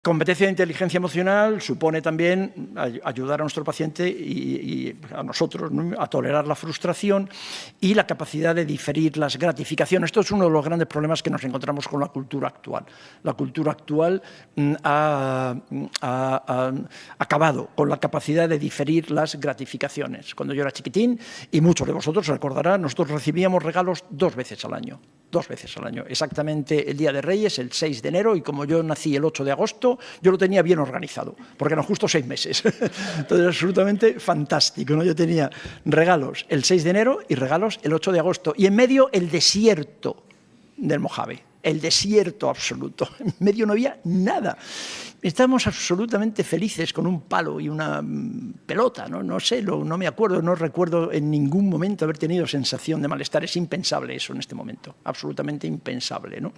Competencia de inteligencia emocional supone también ayudar a nuestro paciente y a nosotros, ¿no?, a tolerar la frustración y la capacidad de diferir las gratificaciones. Esto es uno de los grandes problemas que nos encontramos con la cultura actual. La cultura actual ha acabado con la capacidad de diferir las gratificaciones. Cuando yo era chiquitín, y muchos de vosotros recordarán, nosotros recibíamos regalos 2 veces al año. 2 veces al año, exactamente el Día de Reyes, el 6 de enero, y como yo nací el 8 de agosto, yo lo tenía bien organizado, porque eran justo 6 meses. Entonces, absolutamente fantástico, ¿no? Yo tenía regalos el 6 de enero y regalos el 8 de agosto, y en medio el desierto del Mojave, el desierto absoluto. En medio no había nada. Estábamos absolutamente felices con un palo y una pelota, ¿no? No sé, no me acuerdo, no recuerdo en ningún momento haber tenido sensación de malestar. Es impensable eso en este momento, absolutamente impensable, ¿no?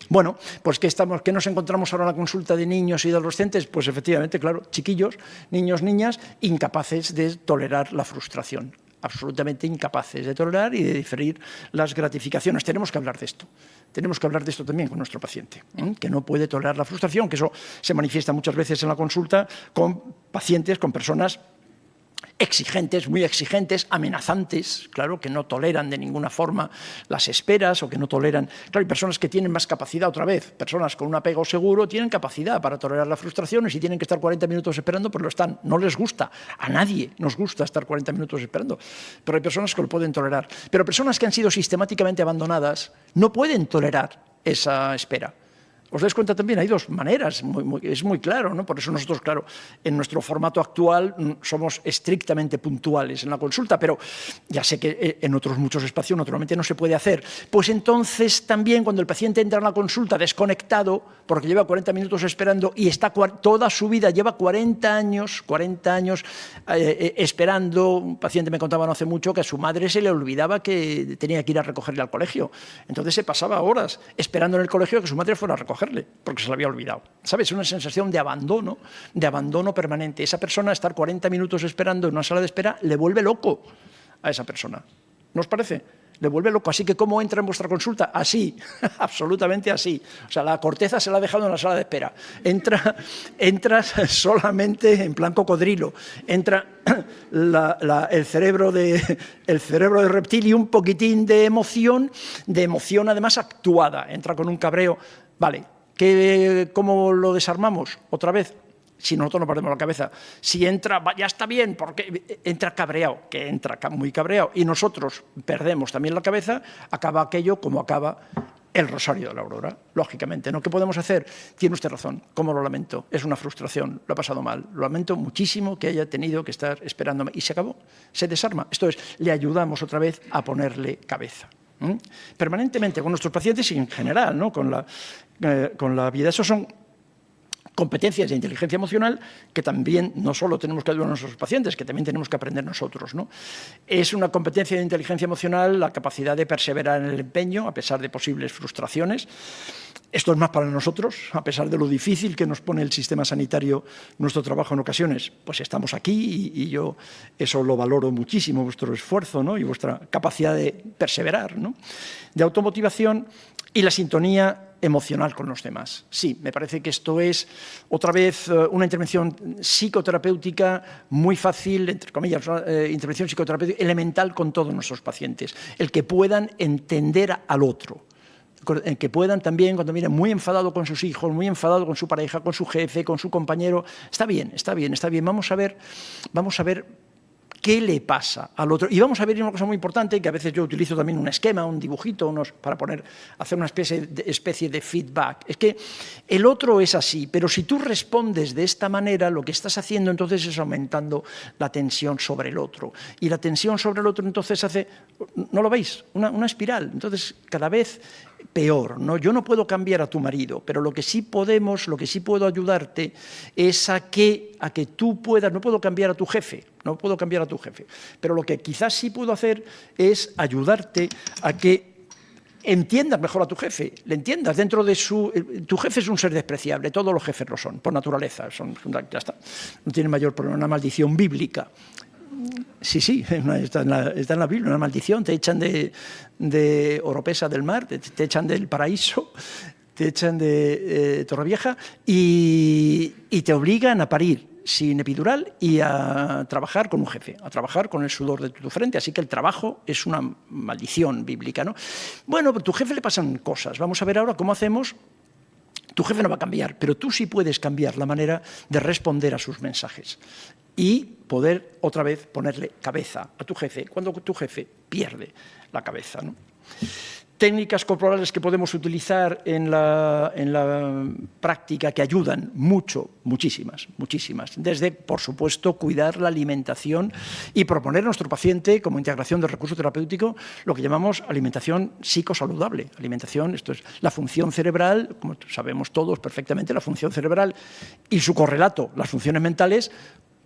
Bueno, pues ¿qué nos encontramos ahora en la consulta de niños y de adolescentes? Pues efectivamente, claro, chiquillos, niños, niñas, incapaces de tolerar la frustración. Absolutamente incapaces de tolerar y de diferir las gratificaciones. Tenemos que hablar de esto. Tenemos que hablar de esto también con nuestro paciente, que no puede tolerar la frustración, que eso se manifiesta muchas veces en la consulta con pacientes, con personas exigentes, muy exigentes, amenazantes, claro, que no toleran de ninguna forma las esperas o que no toleran... Claro, hay personas que tienen más capacidad, otra vez, personas con un apego seguro tienen capacidad para tolerar las frustraciones y tienen que estar 40 minutos esperando, pues lo están. No les gusta, a nadie nos gusta estar 40 minutos esperando, pero hay personas que lo pueden tolerar. Pero personas que han sido sistemáticamente abandonadas no pueden tolerar esa espera. ¿Os dais cuenta también? Hay 2 maneras, es muy claro, ¿no? Por eso nosotros, claro, en nuestro formato actual somos estrictamente puntuales en la consulta, pero ya sé que en otros muchos espacios naturalmente no se puede hacer. Pues entonces también cuando el paciente entra en la consulta desconectado, porque lleva 40 minutos esperando y está toda su vida, lleva 40 años esperando. Un paciente me contaba no hace mucho que a su madre se le olvidaba que tenía que ir a recogerle al colegio. Entonces se pasaba horas esperando en el colegio que su madre fuera a recogerle, porque se le había olvidado. ¿Sabes? Una sensación de abandono permanente. Esa persona, estar 40 minutos esperando en una sala de espera, le vuelve loco a esa persona. ¿No os parece? Le vuelve loco. Así que, ¿cómo entra en vuestra consulta? Así, absolutamente así. O sea, la corteza se la ha dejado en la sala de espera. Entras solamente en plan cocodrilo. Entra el cerebro de reptil y un poquitín de emoción además actuada. Entra con un cabreo. Vale, ¿cómo lo desarmamos? Otra vez, si nosotros no perdemos la cabeza. Si entra, ya está bien, porque entra cabreado, que entra muy cabreado, y nosotros perdemos también la cabeza, acaba aquello como acaba el Rosario de la Aurora, lógicamente, ¿no? ¿Qué podemos hacer? Tiene usted razón, cómo lo lamento, es una frustración, lo ha pasado mal, lo lamento muchísimo que haya tenido que estar esperándome, y se acabó, se desarma. Esto es, le ayudamos otra vez a ponerle cabeza. Permanentemente con nuestros pacientes y en general, ¿no? con la vida. Esos son competencias de inteligencia emocional que también no solo tenemos que ayudar a nuestros pacientes, que también tenemos que aprender nosotros, ¿no? Es una competencia de inteligencia emocional la capacidad de perseverar en el empeño a pesar de posibles frustraciones. Esto es más para nosotros, a pesar de lo difícil que nos pone el sistema sanitario nuestro trabajo en ocasiones. Pues estamos aquí y yo eso lo valoro muchísimo, vuestro esfuerzo, ¿no? Y vuestra capacidad de perseverar, ¿no? De automotivación y la sintonía emocional con los demás. Sí, me parece que esto es, otra vez, una intervención psicoterapéutica muy fácil, entre comillas, intervención psicoterapéutica elemental con todos nuestros pacientes. El que puedan entender al otro. Que puedan también, cuando miren muy enfadado con sus hijos, muy enfadado con su pareja, con su jefe, con su compañero, está bien, vamos a ver qué le pasa al otro. Y vamos a ver una cosa muy importante, que a veces yo utilizo también un esquema, un dibujito, para hacer una especie de feedback. Es que el otro es así, pero si tú respondes de esta manera, lo que estás haciendo entonces es aumentando la tensión sobre el otro. Y la tensión sobre el otro entonces hace, ¿no lo veis? Una espiral. Entonces, cada vez peor, ¿no? Yo no puedo cambiar a tu marido, pero lo que sí puedo ayudarte es a que tú puedas, no puedo cambiar a tu jefe, pero lo que quizás sí puedo hacer es ayudarte a que entiendas mejor a tu jefe, le entiendas dentro de tu jefe es un ser despreciable, todos los jefes lo son, por naturaleza, ya está, no tiene mayor problema, una maldición bíblica. Sí, está en la Biblia, una maldición, te echan de Oropesa del mar, te echan del paraíso, Torrevieja y te obligan a parir sin epidural y a trabajar con un jefe, a trabajar con el sudor de tu frente. Así que el trabajo es una maldición bíblica, ¿no? Bueno, a tu jefe le pasan cosas. Vamos a ver ahora cómo hacemos. Tu jefe no va a cambiar, pero tú sí puedes cambiar la manera de responder a sus mensajes y poder otra vez ponerle cabeza a tu jefe cuando tu jefe pierde la cabeza, ¿no? Técnicas corporales que podemos utilizar en la práctica que ayudan mucho, muchísimas. Desde, por supuesto, cuidar la alimentación y proponer a nuestro paciente, como integración del recurso terapéutico, lo que llamamos alimentación psicosaludable. Alimentación, esto es la función cerebral, como sabemos todos perfectamente, la función cerebral y su correlato, las funciones mentales,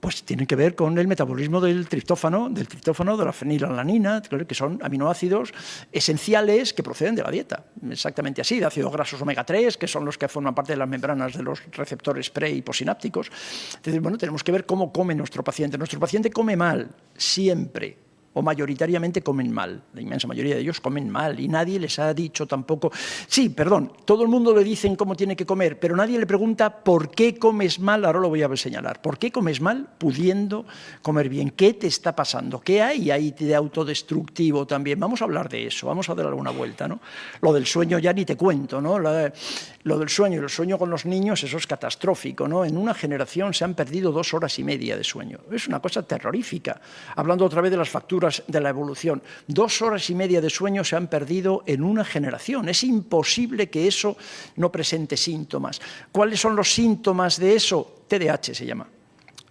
pues tienen que ver con el metabolismo del triptófano, de la fenilalanina, que son aminoácidos esenciales que proceden de la dieta. Exactamente así, de ácidos grasos omega 3, que son los que forman parte de las membranas de los receptores pre- y posinápticos. Entonces, bueno, tenemos que ver cómo come nuestro paciente. Nuestro paciente come mal, siempre, o mayoritariamente comen mal. La inmensa mayoría de ellos comen mal y nadie les ha dicho tampoco... Sí, perdón, todo el mundo le dicen cómo tiene que comer, pero nadie le pregunta por qué comes mal. Ahora lo voy a señalar. ¿Por qué comes mal pudiendo comer bien? ¿Qué te está pasando? ¿Qué hay ahí de autodestructivo también? Vamos a hablar de eso, vamos a dar alguna vuelta, ¿no? Lo del sueño ya ni te cuento, ¿no? Lo del sueño, y el sueño con los niños, eso es catastrófico, ¿no? En una generación se han perdido 2 horas y media de sueño. Es una cosa terrorífica. Hablando otra vez de las facturas de la evolución. 2 horas y media de sueño se han perdido en una generación. Es imposible que eso no presente síntomas. ¿Cuáles son los síntomas de eso? TDAH se llama.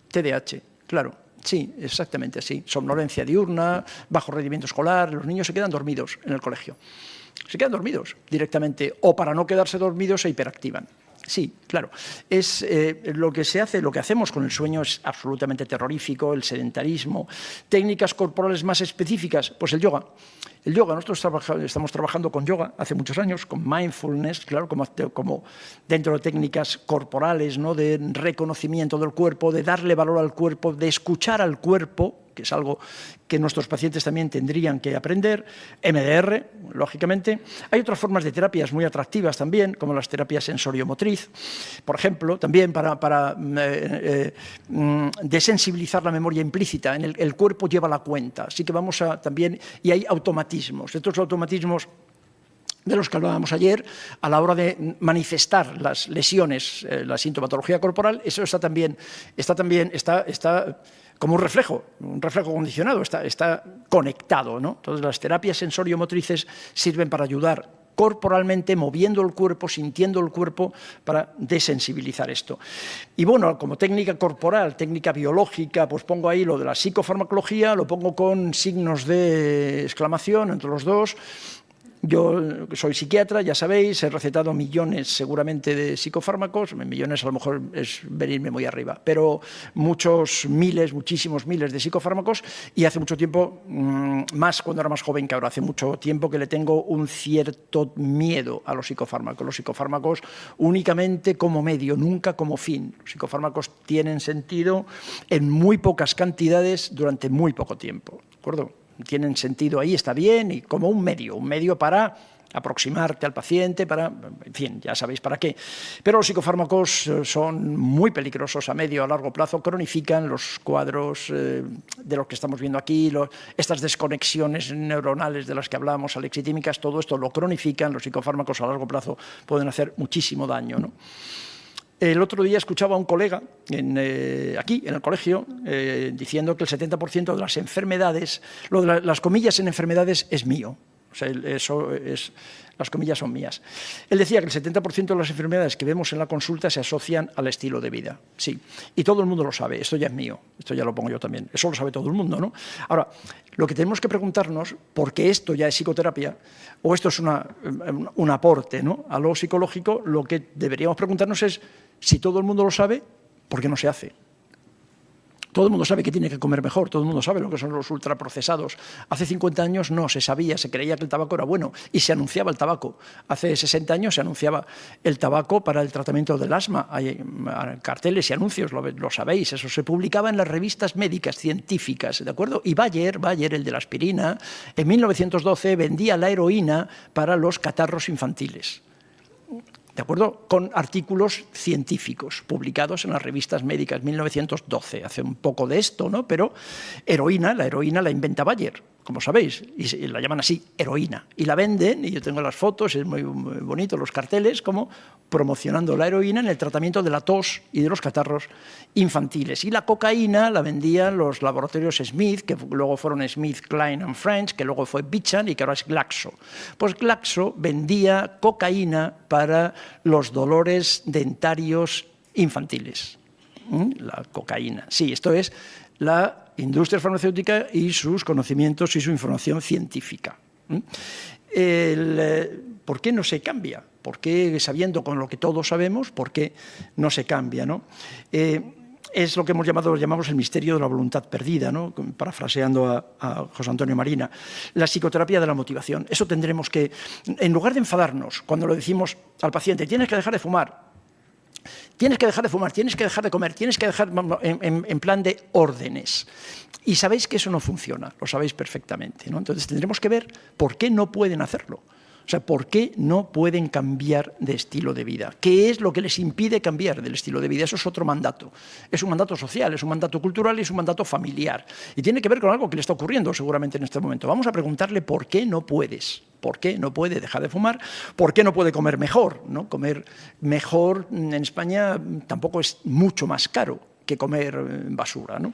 TDAH, claro. Sí, exactamente así. Somnolencia diurna, bajo rendimiento escolar. Los niños se quedan dormidos en el colegio. Se quedan dormidos directamente. O para no quedarse dormidos se hiperactivan. Sí, claro. Es lo que se hace, lo que hacemos con el sueño es absolutamente terrorífico, el sedentarismo. Técnicas corporales más específicas, pues el yoga. El yoga, nosotros estamos trabajando con yoga hace muchos años, con mindfulness, claro, como dentro de técnicas corporales, ¿no? De reconocimiento del cuerpo, de darle valor al cuerpo, de escuchar al cuerpo, que es algo que nuestros pacientes también tendrían que aprender. MDR, lógicamente. Hay otras formas de terapias muy atractivas también, como las terapias sensoriomotriz, por ejemplo, también para desensibilizar la memoria implícita. El cuerpo lleva la cuenta, así que vamos a también... Y hay automatismos. Estos automatismos de los que hablábamos ayer, a la hora de manifestar las lesiones, la sintomatología corporal, eso está como un reflejo condicionado, está conectado, ¿no? Entonces, las terapias sensoriomotrices sirven para ayudar corporalmente, moviendo el cuerpo, sintiendo el cuerpo, para desensibilizar esto. Y bueno, como técnica corporal, técnica biológica, pues pongo ahí lo de la psicofarmacología, lo pongo con signos de exclamación entre los dos. Yo soy psiquiatra, ya sabéis, he recetado millones seguramente de psicofármacos, millones a lo mejor es venirme muy arriba, pero muchísimos miles de psicofármacos, y hace mucho tiempo, más cuando era más joven que ahora, hace mucho tiempo que le tengo un cierto miedo a los psicofármacos. Los psicofármacos únicamente como medio, nunca como fin. Los psicofármacos tienen sentido en muy pocas cantidades durante muy poco tiempo, ¿de acuerdo? Tienen sentido ahí, está bien, y como un medio para aproximarte al paciente, en fin, ya sabéis para qué. Pero los psicofármacos son muy peligrosos a medio, a largo plazo, cronifican los cuadros de los que estamos viendo aquí, estas desconexiones neuronales de las que hablamos, alexitímicas, todo esto lo cronifican. Los psicofármacos a largo plazo pueden hacer muchísimo daño, ¿no? El otro día escuchaba a un colega aquí en el colegio diciendo que el 70% de las enfermedades, lo de las comillas en enfermedades es mío. O sea, las comillas son mías. Él decía que el 70% de las enfermedades que vemos en la consulta se asocian al estilo de vida. Sí, y todo el mundo lo sabe. Esto ya es mío, esto ya lo pongo yo también. Eso lo sabe todo el mundo, ¿no? Ahora, lo que tenemos que preguntarnos, porque esto ya es psicoterapia, o esto es un aporte, ¿no?, a lo psicológico, lo que deberíamos preguntarnos es, si todo el mundo lo sabe, ¿por qué no se hace? Todo el mundo sabe que tiene que comer mejor, todo el mundo sabe lo que son los ultraprocesados. Hace 50 años no se sabía, se creía que el tabaco era bueno y se anunciaba el tabaco. Hace 60 años se anunciaba el tabaco para el tratamiento del asma. Hay carteles y anuncios, lo sabéis, eso se publicaba en las revistas médicas científicas, ¿de acuerdo? Y Bayer, el de la aspirina, en 1912 vendía la heroína para los catarros infantiles. ¿de acuerdo? Con artículos científicos publicados en las revistas médicas, 1912. Hace un poco de esto, ¿no? Pero la heroína la inventa Bayer, como sabéis, y la llaman así, heroína. Y la venden, y yo tengo las fotos, es muy, muy bonito, los carteles, como promocionando la heroína en el tratamiento de la tos y de los catarros infantiles. Y la cocaína la vendían los laboratorios Smith, que luego fueron Smith, Klein and Friends, que luego fue Beecham y que ahora es Glaxo. Pues Glaxo vendía cocaína para los dolores dentarios infantiles. La cocaína. Sí, esto es la industria farmacéutica y sus conocimientos y su información científica. ¿Por qué no se cambia? ¿Por qué, sabiendo con lo que todos sabemos, por qué no se cambia, ¿no? Es lo que llamamos el misterio de la voluntad perdida, ¿no? Parafraseando a José Antonio Marina. La psicoterapia de la motivación. Eso tendremos que, en lugar de enfadarnos cuando le decimos al paciente, tienes que dejar de fumar, tienes que dejar de fumar, tienes que dejar de comer, tienes que dejar en plan de órdenes. Y sabéis que eso no funciona, lo sabéis perfectamente, ¿no? Entonces tendremos que ver por qué no pueden hacerlo. O sea, ¿por qué no pueden cambiar de estilo de vida? ¿Qué es lo que les impide cambiar del estilo de vida? Eso es otro mandato. Es un mandato social, es un mandato cultural y es un mandato familiar. Y tiene que ver con algo que le está ocurriendo seguramente en este momento. Vamos a preguntarle por qué no puedes. ¿Por qué no puede dejar de fumar? ¿Por qué no puede comer mejor? ¿No? Comer mejor en España tampoco es mucho más caro que comer basura, ¿no?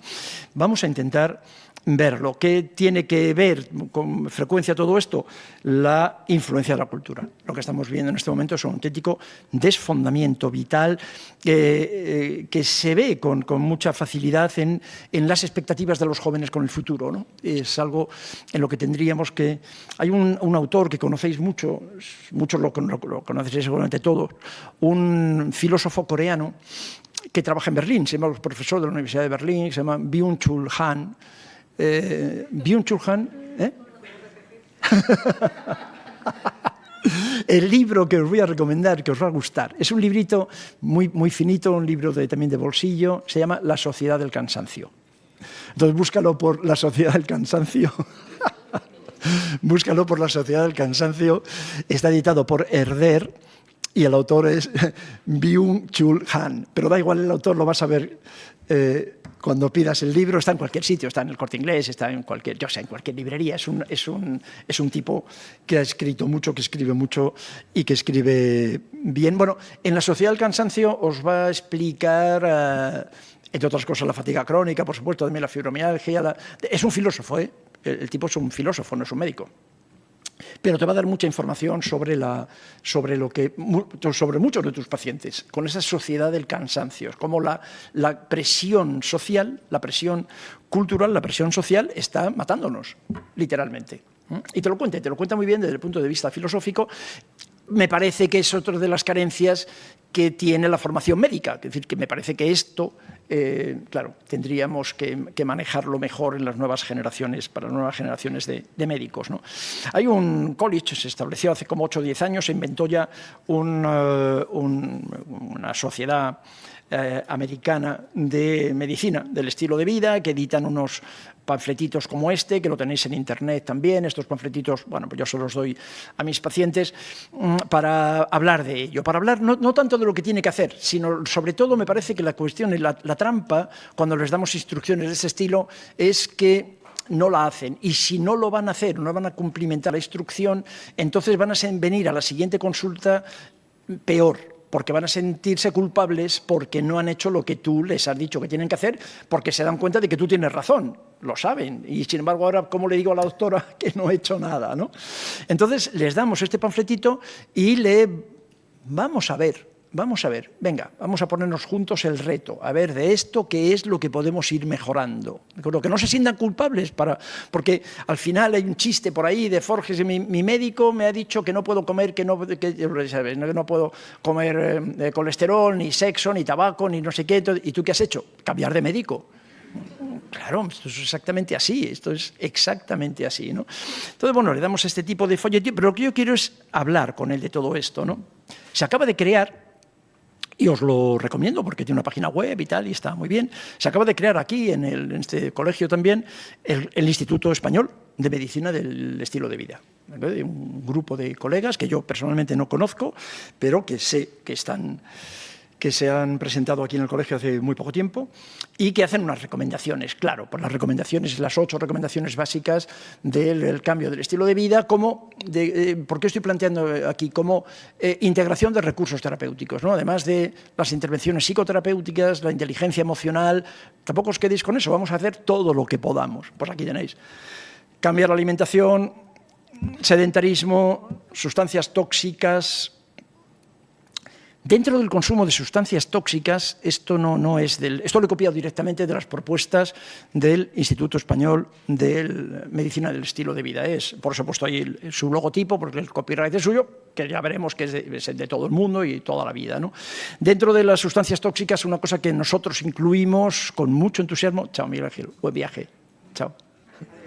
Vamos a intentar verlo. ¿Qué tiene que ver con frecuencia todo esto? La influencia de la cultura. Lo que estamos viendo en este momento es un auténtico desfondamiento vital que se ve con mucha facilidad en las expectativas de los jóvenes con el futuro, ¿no? Es algo en lo que tendríamos que... Hay un autor que conocéis mucho, muchos lo conocéis seguramente todos, un filósofo coreano que trabaja en Berlín, se llama profesor de la Universidad de Berlín, se llama Byung-Chul Han. Byung-Chul Han, ¿eh? El libro que os voy a recomendar, que os va a gustar, es un librito muy, muy finito, un libro también de bolsillo, se llama La sociedad del cansancio. Entonces búscalo por La sociedad del cansancio. Búscalo por La sociedad del cansancio. Está editado por Herder y el autor es Byung-Chul Han. Pero da igual el autor, lo vas a ver cuando pidas el libro. Está en cualquier sitio, está en el Corte Inglés, está en cualquier, en cualquier librería. Es un tipo que ha escrito mucho, que escribe mucho y que escribe bien. Bueno, en La sociedad del cansancio os va a explicar, entre otras cosas, la fatiga crónica, por supuesto, también la fibromialgia. Es un filósofo, ¿eh? El tipo es un filósofo, no es un médico. Pero te va a dar mucha información sobre muchos de tus pacientes, con esa sociedad del cansancio, como la presión social, la presión cultural, la presión social está matándonos, literalmente. Y te lo cuenta muy bien desde el punto de vista filosófico. Me parece que es otra de las carencias que tiene la formación médica, es decir, que me parece que esto, claro, tendríamos que manejarlo mejor en las nuevas generaciones, para las nuevas generaciones de médicos, ¿no? Hay un college, se estableció hace como 8 o 10 años, se inventó ya una sociedad americana de medicina, del estilo de vida, que editan unos panfletitos como este, que lo tenéis en internet también. Estos panfletitos, bueno, pues yo se los doy a mis pacientes para hablar de ello, para hablar no tanto de lo que tiene que hacer, sino sobre todo me parece que la cuestión y la trampa, cuando les damos instrucciones de ese estilo, es que no la hacen. Y si no lo van a hacer, no van a cumplimentar la instrucción, entonces van a venir a la siguiente consulta peor, porque van a sentirse culpables porque no han hecho lo que tú les has dicho que tienen que hacer, porque se dan cuenta de que tú tienes razón, lo saben. Y sin embargo, ahora, ¿cómo le digo a la doctora que no he hecho nada, ¿no? Entonces, les damos este panfletito y vamos a ver, venga, vamos a ponernos juntos el reto, a ver de esto qué es lo que podemos ir mejorando. Que no se sientan culpables, porque al final hay un chiste por ahí de Forges, mi médico me ha dicho que no puedo comer, que no puedo comer colesterol, ni sexo, ni tabaco, ni no sé qué. ¿Y tú qué has hecho? Cambiar de médico. Claro, esto es exactamente así, ¿no? Entonces, bueno, le damos este tipo de folletín, pero lo que yo quiero es hablar con él de todo esto, ¿no? Se acaba de crear, y os lo recomiendo porque tiene una página web y tal, y está muy bien. Se acaba de crear aquí, en este colegio también, el Instituto Español de Medicina del Estilo de Vida. de un grupo de colegas que yo personalmente no conozco, pero que sé que se han presentado aquí en el colegio hace muy poco tiempo y que hacen unas recomendaciones, claro, pues las recomendaciones, las 8 recomendaciones básicas del cambio del estilo de vida, ¿por qué estoy planteando aquí? Como integración de recursos terapéuticos, ¿no? Además de las intervenciones psicoterapéuticas, la inteligencia emocional, tampoco os quedéis con eso, vamos a hacer todo lo que podamos. Pues aquí tenéis, cambiar la alimentación, sedentarismo, sustancias tóxicas. Dentro del consumo de sustancias tóxicas, esto no es esto lo he copiado directamente de las propuestas del Instituto Español de Medicina del Estilo de Vida. Por eso he puesto ahí su logotipo, porque el copyright es suyo, que ya veremos que es de todo el mundo y toda la vida, ¿no? Dentro de las sustancias tóxicas, una cosa que nosotros incluimos con mucho entusiasmo. Chao, Miguel Ángel, buen viaje. Chao.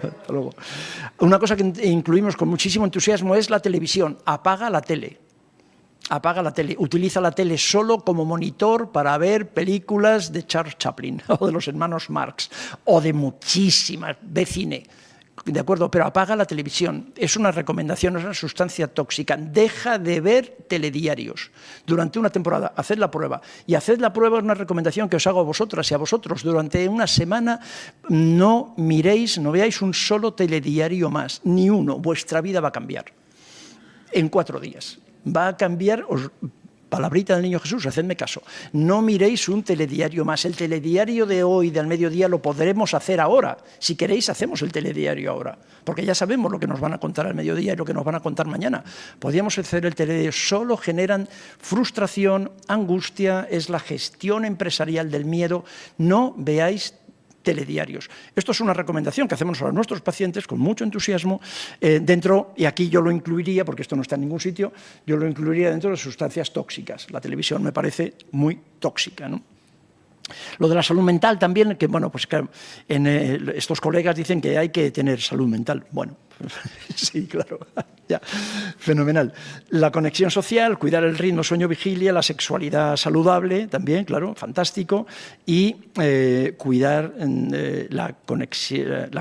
Hasta luego. Una cosa que incluimos con muchísimo entusiasmo es la televisión. Apaga la tele. Apaga la tele, utiliza la tele solo como monitor para ver películas de Charles Chaplin o de los hermanos Marx o de muchísimas, de cine, ¿de acuerdo? Pero apaga la televisión, es una recomendación, es una sustancia tóxica. Deja de ver telediarios durante una temporada, haced la prueba. Y haced la prueba es una recomendación que os hago a vosotras y a vosotros. Durante una semana no veáis un solo telediario más, ni uno, vuestra vida va a cambiar en 4 días. Va a cambiar, palabrita del Niño Jesús, hacedme caso. No miréis un telediario más. El telediario de hoy, del mediodía, lo podremos hacer ahora. Si queréis, hacemos el telediario ahora. Porque ya sabemos lo que nos van a contar al mediodía y lo que nos van a contar mañana. Podríamos hacer el telediario. Solo generan frustración, angustia, es la gestión empresarial del miedo. No veáis telediarios. Esto es una recomendación que hacemos a nuestros pacientes con mucho entusiasmo dentro, y aquí yo lo incluiría, porque esto no está en ningún sitio, yo lo incluiría dentro de sustancias tóxicas. La televisión me parece muy tóxica, ¿no? Lo de la salud mental también, que bueno, pues claro, estos colegas dicen que hay que tener salud mental. Bueno, sí, claro, ya, fenomenal. La conexión social, cuidar el ritmo sueño-vigilia, la sexualidad saludable también, claro, fantástico, y cuidar la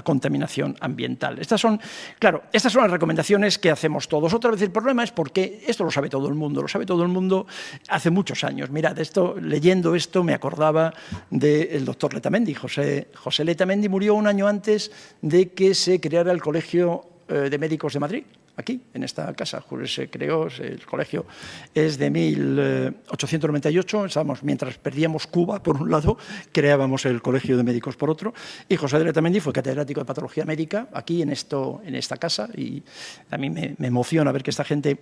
contaminación ambiental. Estas son las recomendaciones que hacemos todos. Otra vez el problema es porque esto lo sabe todo el mundo hace muchos años. Mirad, leyendo esto me acordaba del doctor Letamendi. José Letamendi murió un año antes de que se creara el Colegio de Médicos de Madrid, aquí, en esta casa. Se creó, el colegio es de 1898, mientras perdíamos Cuba por un lado, creábamos el Colegio de Médicos por otro, y José de Letamendi fue catedrático de Patología Médica aquí en esta casa, y a mí me emociona ver que esta gente...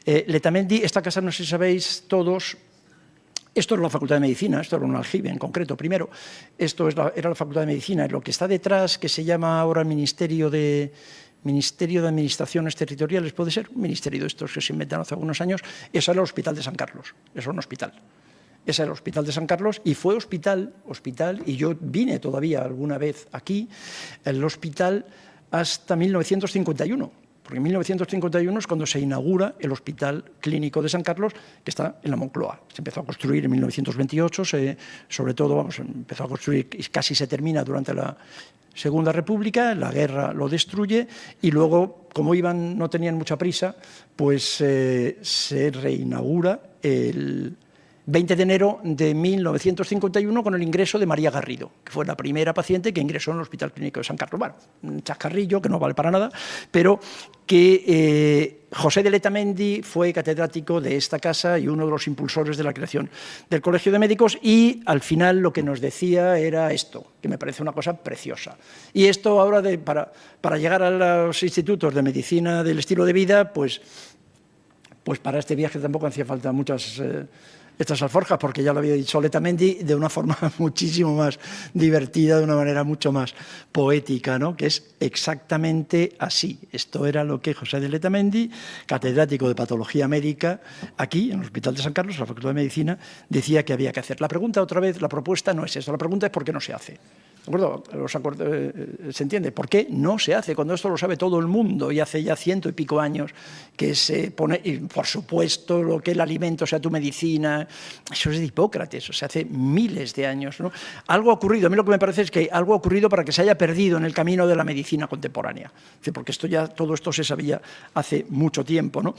Letamendi, esta casa, no sé si sabéis todos... Esto era la Facultad de Medicina, esto era un aljibe en concreto. Primero, esto era la Facultad de Medicina. Lo que está detrás, que se llama ahora Ministerio de Administraciones Territoriales, puede ser, un ministerio de estos que se inventaron hace algunos años, eso era el Hospital de San Carlos. Eso era un hospital. Ese era el Hospital de San Carlos y fue hospital, y yo vine todavía alguna vez aquí, el hospital hasta 1951. Porque en 1951 es cuando se inaugura el Hospital Clínico de San Carlos, que está en la Moncloa. Se empezó a construir en 1928, empezó a construir y casi se termina durante la Segunda República, la guerra lo destruye y luego, como no tenían mucha prisa, pues se reinaugura el 20 de enero de 1951 con el ingreso de María Garrido, que fue la primera paciente que ingresó en el Hospital Clínico de San Carlos. Bueno, un chascarrillo que no vale para nada, pero que José de Letamendi fue catedrático de esta casa y uno de los impulsores de la creación del Colegio de Médicos, y al final lo que nos decía era esto, que me parece una cosa preciosa. Y esto ahora, para llegar a los institutos de medicina del estilo de vida, pues para este viaje tampoco hacía falta muchas... estas alforjas, porque ya lo había dicho Letamendi de una forma muchísimo más divertida, de una manera mucho más poética, ¿no? Que es exactamente así. Esto era lo que José de Letamendi, catedrático de Patología Médica, aquí, en el Hospital de San Carlos, en la Facultad de Medicina, decía que había que hacer. La pregunta, otra vez, la propuesta no es esa. La pregunta es por qué no se hace. ¿De acuerdo? ¿Se entiende? ¿Por qué no se hace cuando esto lo sabe todo el mundo y hace ya 100 y pico años que se pone, y por supuesto, lo que el alimento sea tu medicina? Eso es de Hipócrates, o sea, hace miles de años, ¿no? Algo ha ocurrido, a mí lo que me parece es que algo ha ocurrido para que se haya perdido en el camino de la medicina contemporánea, porque todo esto se sabía hace mucho tiempo, ¿no?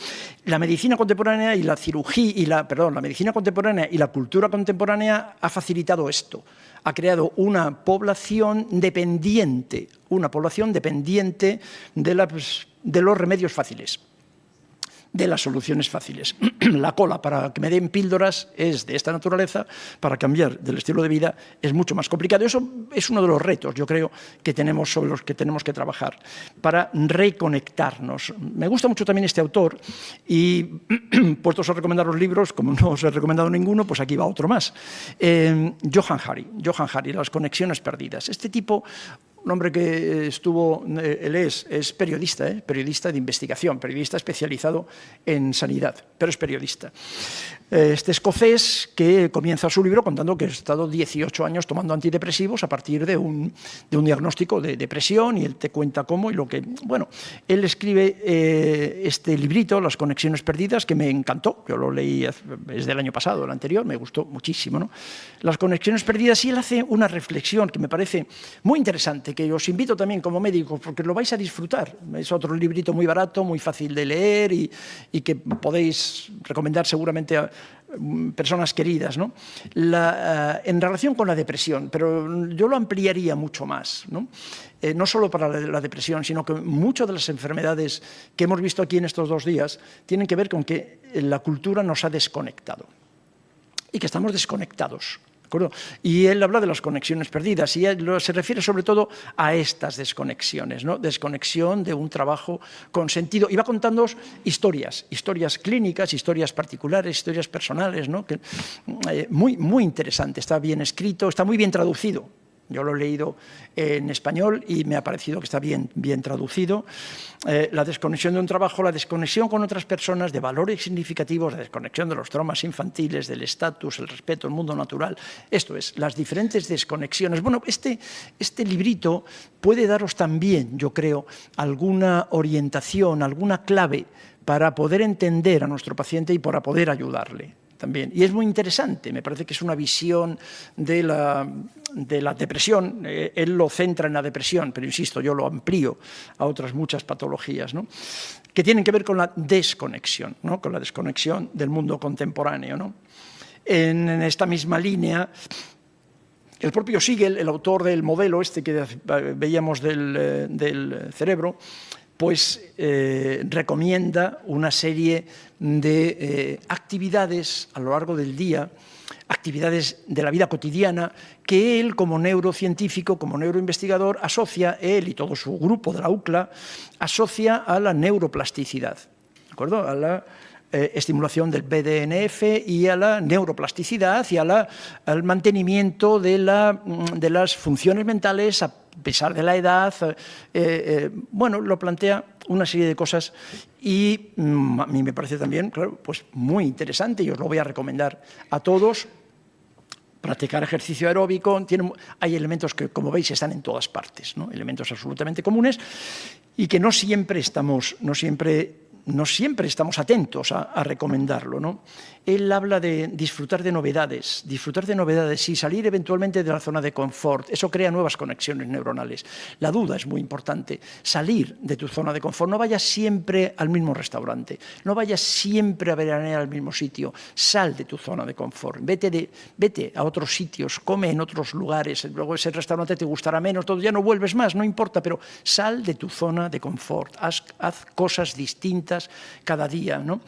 La medicina contemporánea y la cirugía, la medicina contemporánea y la cultura contemporánea ha facilitado esto. Ha creado una población dependiente de los remedios fáciles, de las soluciones fáciles. La cola para que me den píldoras es de esta naturaleza, para cambiar del estilo de vida es mucho más complicado. Eso es uno de los retos, yo creo, que tenemos sobre los que tenemos que trabajar para reconectarnos. Me gusta mucho también este autor y puestos a recomendar los libros, como no os he recomendado ninguno, pues aquí va otro más. Johann Hari, Las conexiones perdidas. Este tipo, un hombre que él es periodista, periodista de investigación, periodista especializado en sanidad, pero es periodista. Este escocés que comienza su libro contando que ha estado 18 años tomando antidepresivos a partir de un diagnóstico de depresión, y él te cuenta cómo y lo que... Bueno, él escribe este librito, Las conexiones perdidas, que me encantó. Yo lo leí desde el año pasado, el anterior, me gustó muchísimo, ¿no? Las conexiones perdidas, y él hace una reflexión que me parece muy interesante, que os invito también como médicos, porque lo vais a disfrutar. Es otro librito muy barato, muy fácil de leer y que podéis recomendar seguramente a personas queridas, ¿no? En relación con la depresión, pero yo lo ampliaría mucho más, ¿no? No solo para la depresión, sino que muchas de las enfermedades que hemos visto aquí en estos 2 días tienen que ver con que la cultura nos ha desconectado y que estamos desconectados. ¿De acuerdo? Y él habla de las conexiones perdidas y se refiere sobre todo a estas desconexiones, ¿no? Desconexión de un trabajo con sentido. Y va contándoos historias clínicas, historias particulares, historias personales, ¿no? Muy, muy interesante, está bien escrito, está muy bien traducido. Yo lo he leído en español y me ha parecido que está bien traducido. La desconexión de un trabajo, la desconexión con otras personas, de valores significativos, la desconexión de los traumas infantiles, del estatus, el respeto al mundo natural. Esto es, las diferentes desconexiones. Bueno, este librito puede daros también, yo creo, alguna orientación, alguna clave para poder entender a nuestro paciente y para poder ayudarle también. Y es muy interesante, me parece que es una visión de la depresión. Él lo centra en la depresión, pero insisto, yo lo amplío a otras muchas patologías, ¿no? Que tienen que ver con la desconexión, ¿no? Con la desconexión del mundo contemporáneo, ¿no? En esta misma línea, el propio Siegel, el autor del modelo que veíamos del cerebro, pues recomienda una serie de actividades a lo largo del día, actividades de la vida cotidiana, que él, como neurocientífico, como neuroinvestigador, asocia, él y todo su grupo de la UCLA, asocia a la neuroplasticidad, ¿de acuerdo? A la estimulación del BDNF y a la neuroplasticidad y al mantenimiento de las funciones mentales a pesar de la edad. Bueno, lo plantea una serie de cosas y a mí me parece también, claro, pues muy interesante, y os lo voy a recomendar a todos. Practicar ejercicio aeróbico, hay elementos que, como veis, están en todas partes, ¿no? Elementos absolutamente comunes y que no siempre estamos atentos a recomendarlo, ¿no? Él habla de disfrutar de novedades y salir eventualmente de la zona de confort. Eso crea nuevas conexiones neuronales. La duda es muy importante. Salir de tu zona de confort. No vayas siempre al mismo restaurante. No vayas siempre a veranear al mismo sitio. Sal de tu zona de confort. Vete a otros sitios. Come en otros lugares. Luego ese restaurante te gustará menos. Todo, ya no vuelves más, no importa. Pero sal de tu zona de confort. Haz cosas distintas cada día, ¿no?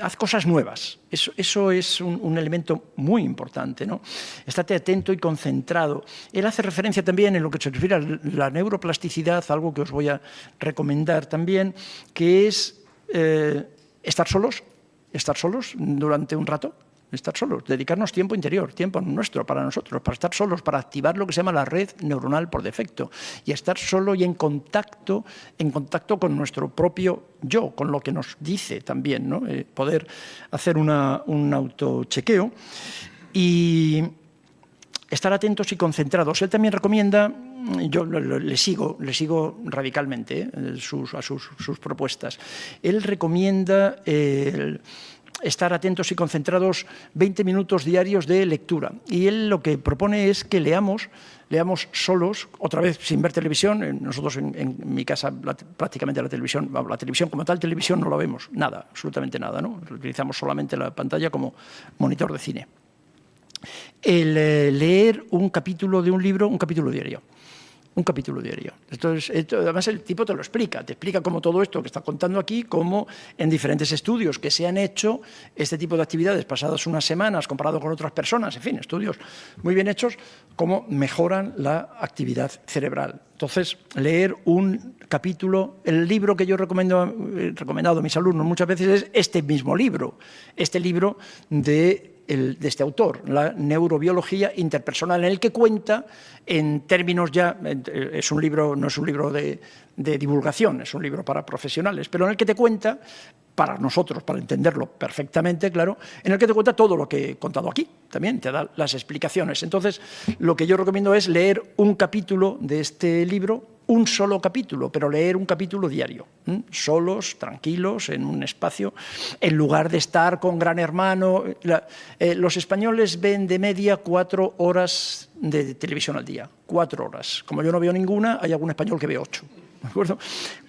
Haz cosas nuevas. Eso es un elemento muy importante, ¿no? Estate atento y concentrado. Él hace referencia también, en lo que se refiere a la neuroplasticidad, algo que os voy a recomendar también, que es estar solos durante un rato. Estar solos, dedicarnos tiempo interior, tiempo nuestro, para nosotros, para estar solos, para activar lo que se llama la red neuronal por defecto, y estar solo y en contacto con nuestro propio yo, con lo que nos dice también, ¿no? Poder hacer un autochequeo. Y estar atentos y concentrados. Él también recomienda, yo le sigo radicalmente a sus propuestas. Él recomienda estar atentos y concentrados 20 minutos diarios de lectura. Y él lo que propone es que leamos solos, otra vez sin ver televisión. Nosotros en mi casa prácticamente la televisión como tal, televisión no la vemos, nada, absolutamente nada, ¿no? Utilizamos solamente la pantalla como monitor de cine. El leer un capítulo de un libro, un capítulo diario. Un capítulo diario. Entonces, además el tipo te explica cómo todo esto que está contando aquí, cómo en diferentes estudios que se han hecho este tipo de actividades pasadas unas semanas comparado con otras personas, en fin, estudios muy bien hechos, cómo mejoran la actividad cerebral. Entonces, leer un capítulo, el libro que yo he recomendado a mis alumnos muchas veces es este mismo libro, de este autor, la neurobiología interpersonal, en el que cuenta en términos ya, no es un libro de divulgación, es un libro para profesionales, pero en el que te cuenta, para nosotros, para entenderlo perfectamente, claro, en el que te cuenta todo lo que he contado aquí, también te da las explicaciones. Entonces, lo que yo recomiendo es leer un capítulo de este libro, un solo capítulo, pero leer un capítulo diario, solos, tranquilos, en un espacio, en lugar de estar con Gran Hermano. Los españoles ven de media 4 horas de televisión al día, 4 horas. Como yo no veo ninguna, hay algún español que ve 8. ¿De acuerdo?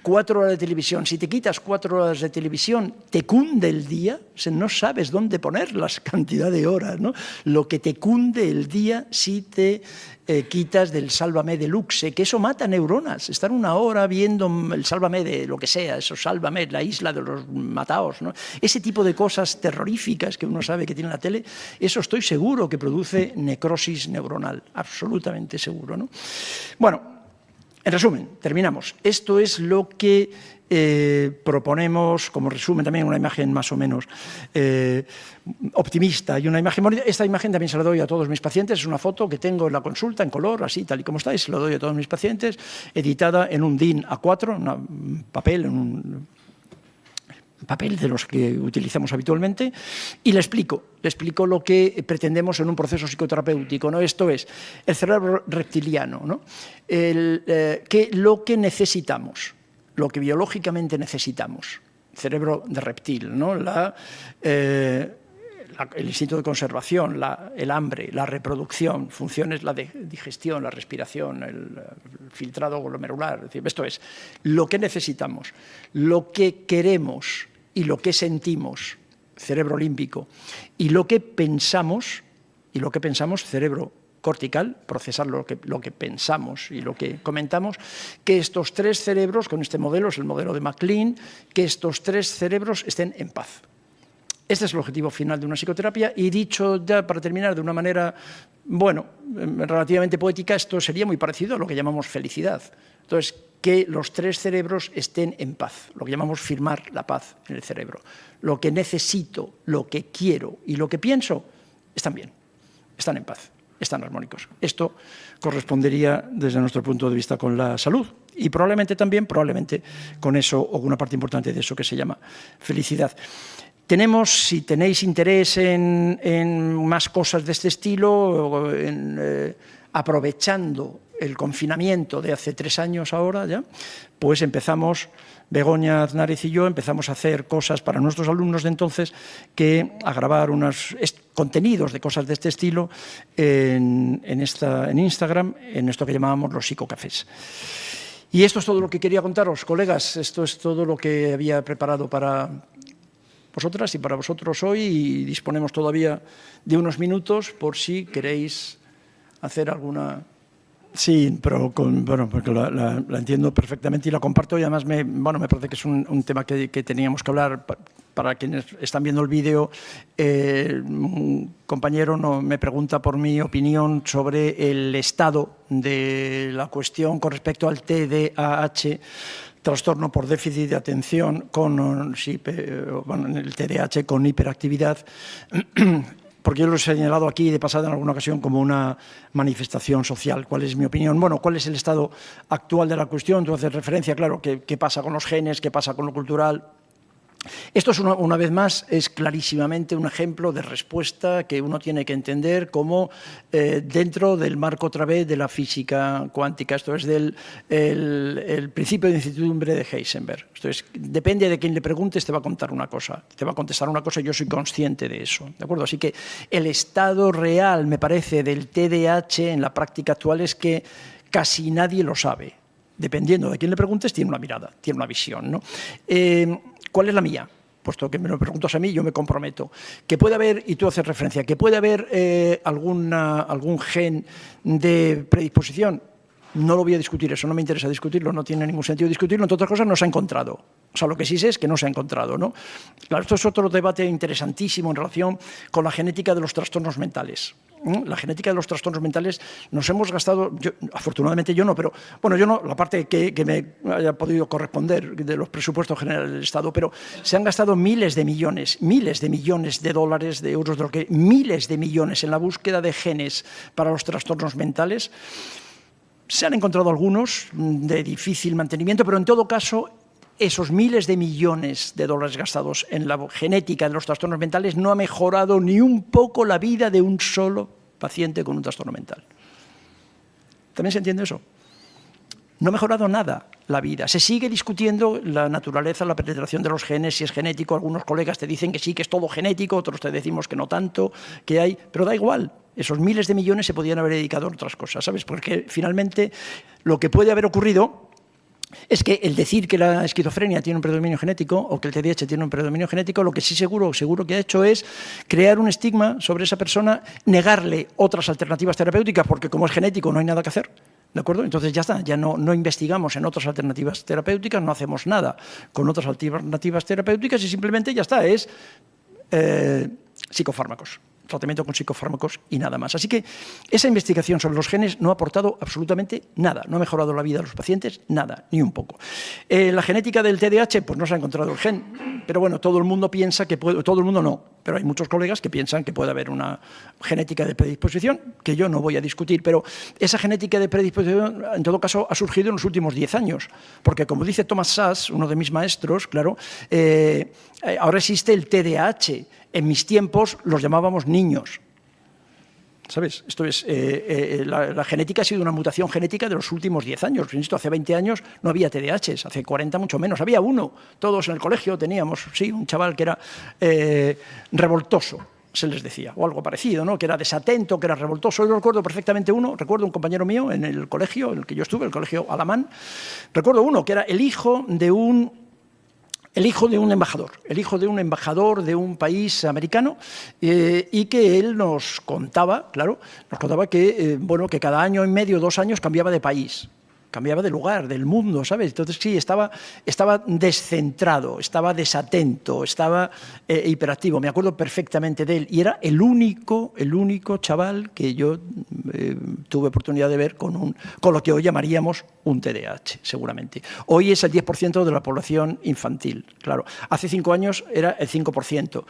4 horas de televisión. Si te quitas 4 horas de televisión, te cunde el día. O sea, no sabes dónde poner la cantidad de horas, ¿no? Lo que te cunde el día si te quitas del Sálvame Deluxe, que eso mata neuronas. Estar 1 hora viendo el Sálvame de lo que sea, eso Sálvame, la isla de los mataos, ¿no? Ese tipo de cosas terroríficas que uno sabe que tiene la tele, eso estoy seguro que produce necrosis neuronal, absolutamente seguro, ¿no? Bueno, en resumen, terminamos. Esto es lo que proponemos como resumen, también una imagen más o menos optimista y una imagen bonita. Esta imagen también se la doy a todos mis pacientes, es una foto que tengo en la consulta en color, así tal y como está, y se la doy a todos mis pacientes, editada en un DIN A4, un papel de los que utilizamos habitualmente, y le explico lo que pretendemos en un proceso psicoterapéutico, ¿no? Esto es el cerebro reptiliano, ¿no? Lo que necesitamos, lo que biológicamente necesitamos, cerebro de reptil, ¿no? El instinto de conservación, el hambre, la reproducción, funciones, la digestión, la respiración, el filtrado glomerular. Es decir, esto es lo que necesitamos, lo que queremos y lo que sentimos, cerebro límbico, y lo que pensamos, cerebro cortical, procesar lo que pensamos y lo que comentamos, que estos 3 cerebros, con este modelo, es el modelo de MacLean, que estos 3 cerebros estén en paz. Este es el objetivo final de una psicoterapia, y dicho ya para terminar de una manera, bueno, relativamente poética, esto sería muy parecido a lo que llamamos felicidad. Entonces, que los 3 cerebros estén en paz, lo que llamamos firmar la paz en el cerebro. Lo que necesito, lo que quiero y lo que pienso están bien, están en paz, están armónicos. Esto correspondería, desde nuestro punto de vista, con la salud, y probablemente con eso, o una parte importante de eso que se llama felicidad. Si tenéis interés en más cosas de este estilo, aprovechando el confinamiento de hace 3 años ahora ya, pues empezamos, Begoña Aznárez y yo, empezamos a hacer cosas para nuestros alumnos de entonces, a grabar unos contenidos de cosas de este estilo en Instagram, en esto que llamábamos los psicocafés. Y esto es todo lo que quería contaros, colegas. Esto es todo lo que había preparado para vosotras y para vosotros hoy, y disponemos todavía de unos minutos por si queréis hacer alguna... Sí, pero porque la entiendo perfectamente y la comparto, y además me parece que es un tema que teníamos que hablar. Para quienes están viendo el vídeo, un compañero me pregunta por mi opinión sobre el estado de la cuestión con respecto al TDAH, trastorno por déficit de atención, el TDAH con hiperactividad, porque yo lo he señalado aquí de pasada en alguna ocasión como una manifestación social. ¿Cuál es mi opinión? Bueno, ¿cuál es el estado actual de la cuestión? Tú haces referencia, claro, qué pasa con los genes, qué pasa con lo cultural. Esto es una vez más, es clarísimamente un ejemplo de respuesta que uno tiene que entender como dentro del marco otra vez de la física cuántica. Esto es el principio de incertidumbre de Heisenberg. Esto es, depende de quién le preguntes, te va a contar una cosa, te va a contestar una cosa y yo soy consciente de eso. ¿De acuerdo? Así que el estado real, me parece, del TDAH en la práctica actual es que casi nadie lo sabe. Dependiendo de quién le preguntes, tiene una mirada, tiene una visión, ¿no? ¿Cuál es la mía? Puesto que me lo preguntas a mí, yo me comprometo. Que puede haber, y tú haces referencia, que puede haber algún gen de predisposición. No lo voy a discutir, eso no me interesa discutirlo, no tiene ningún sentido discutirlo, entre otras cosas no se ha encontrado. O sea, lo que sí sé es que no se ha encontrado, ¿no? Claro, esto es otro debate interesantísimo en relación con la genética de los trastornos mentales. La genética de los trastornos mentales nos hemos gastado, afortunadamente yo no, pero bueno, yo no, la parte que me haya podido corresponder de los presupuestos generales del Estado, pero se han gastado miles de millones de dólares, de euros, miles de millones en la búsqueda de genes para los trastornos mentales. Se han encontrado algunos de difícil mantenimiento, pero en todo caso esos miles de millones de dólares gastados en la genética de los trastornos mentales no ha mejorado ni un poco la vida de un solo paciente con un trastorno mental. ¿También se entiende eso? No ha mejorado nada la vida. Se sigue discutiendo la naturaleza, la penetración de los genes, si es genético. Algunos colegas te dicen que sí, que es todo genético, otros te decimos que no tanto, que hay, pero da igual. Esos miles de millones se podían haber dedicado a otras cosas, ¿sabes? Porque finalmente lo que puede haber ocurrido es que el decir que la esquizofrenia tiene un predominio genético o que el TDAH tiene un predominio genético, lo que sí seguro que ha hecho es crear un estigma sobre esa persona, negarle otras alternativas terapéuticas, porque como es genético no hay nada que hacer. ¿De acuerdo? Entonces ya está, ya no investigamos en otras alternativas terapéuticas, no hacemos nada con otras alternativas terapéuticas y simplemente ya está, es psicofármacos. Tratamiento con psicofármacos y nada más. Así que esa investigación sobre los genes no ha aportado absolutamente nada, no ha mejorado la vida de los pacientes, nada, ni un poco. La genética del TDAH, pues no se ha encontrado el gen, pero bueno, todo el mundo piensa que puede, todo el mundo no, pero hay muchos colegas que piensan que puede haber una genética de predisposición, que yo no voy a discutir, pero esa genética de predisposición, en todo caso, ha surgido en los últimos 10 años, porque como dice Thomas Szasz, uno de mis maestros, claro, ahora existe el TDAH. En mis tiempos los llamábamos niños. ¿Sabes? Esto es, la genética ha sido una mutación genética de los últimos 10 años. Insisto, hace 20 años no había TDAHs, hace 40 mucho menos. Había uno. Todos en el colegio teníamos, sí, un chaval que era revoltoso, se les decía, o algo parecido, ¿no? Que era desatento, que era revoltoso. Yo recuerdo perfectamente uno, recuerdo un compañero mío en el colegio en el que yo estuve, el colegio Alamán. Recuerdo uno que era el hijo de un embajador de un país americano y que él nos contaba, claro, que, bueno, que cada año y medio, 2 años cambiaba de país, cambiaba de lugar, del mundo, ¿sabes? Entonces sí, estaba descentrado, estaba desatento, estaba hiperactivo. Me acuerdo perfectamente de él y era el único chaval que yo tuve oportunidad de ver con lo que hoy llamaríamos un TDAH, seguramente. Hoy es el 10% de la población infantil, claro. Hace 5 años era el 5%.